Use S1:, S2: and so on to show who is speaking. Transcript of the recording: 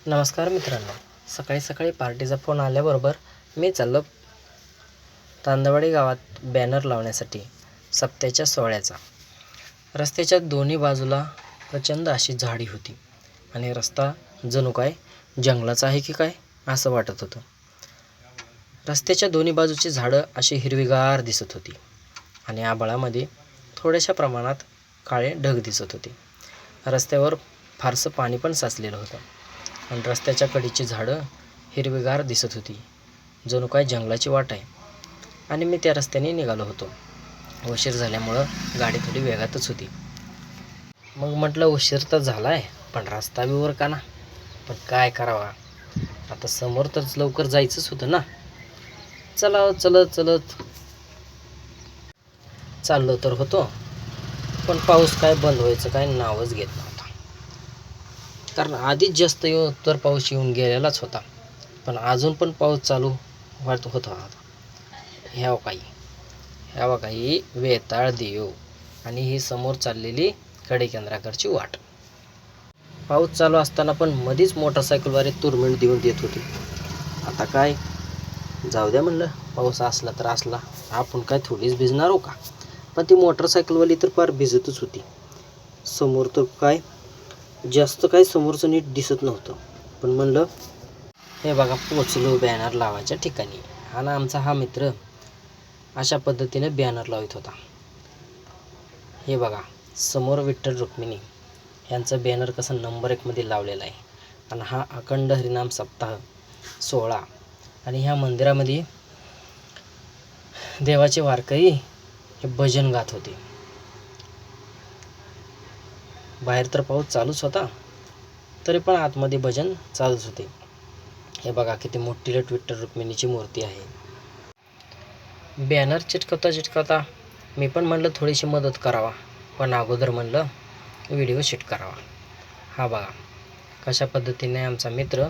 S1: नमस्कार मित्रांनो, सकाळी सकाळी पार्टीचा फोन आल्याबरोबर मी चाललो तांदवाडी गावात बॅनर लावण्यासाठी सप्त्याच्या सोहळ्याचा. रस्त्याच्या दोन्ही बाजूला प्रचंड अशी झाडी होती आणि रस्ता जणू काय जंगलाचा आहे की काय असं वाटत होतं. रस्त्याच्या दोन्ही बाजूची झाडं अशी हिरवीगार दिसत होती आणि आभाळामध्ये थोड्याशा प्रमाणात काळे ढग दिसत होते. रस्त्यावर फारसं पाणी पण साचलेलं होतं आणि रस्त्याच्या कडेची झाडं हिरवीगार दिसत होती, जणू काय जंगलाची वाट आहे. आणि मी त्या रस्त्याने निघालो होतो. उशीर झाल्यामुळं गाडी थोडी वेगातच होती. मग म्हटलं उशीर तर झाला आहे, पण रस्ता बी वर का ना. पण काय करावा, आता समोर तर लवकर जायचंच होतं ना. चला चलत चलत चाललो तर होतो, पण पाऊस काय बंद व्हायचं काय नावच घेत नव्हता. कारण आधीच जास्त तर पाऊस येऊन गेलेलाच होता, पण अजून पण पाऊस चालू होत होता. ह्या काही वेताळ देव आणि ही समोर चाललेली कडेकेंद्राकडची वाट. पाऊस चालू असताना पण मधीच मोटरसायकलवाले तुरमिळ देऊन देत होते. आता काय, जाऊ द्या म्हणलं, पाऊस असला तर असला, आपण काय थोडीच भिजणार हो का. पण ती मोटरसायकलवाली तर फार भिजतच होती. समोर तर काय जास्त काय समोरचं नीट दिसत नव्हतं. पण म्हणलं, हे बघा पोचलो बॅनर लावायच्या ठिकाणी. आणि आमचा हा मित्र अशा पद्धतीने बॅनर लावत होता. हे बघा समोर विठ्ठल रुक्मिणी यांचं बॅनर कसं नंबर 1 मध्ये लावलेलं आहे. आणि हा अखंड हरिनाम सप्ताह सोहळा. आणि ह्या मंदिरामध्ये देवाचे वारकरी हे भजन गात होते. बाहेर तर पाऊस चालूच होता, तरी पण आतमध्ये भजन चालूच होते. हे बघा किती मोठी विठ्ठल रुक्मिणीची मूर्ती आहे. बॅनर चिटकवता मी पण म्हणलं थोडीशी मदत करावा, पण अगोदर म्हणलं व्हिडिओ शूट करावा. हा बघा कशा पद्धतीने आमचा मित्र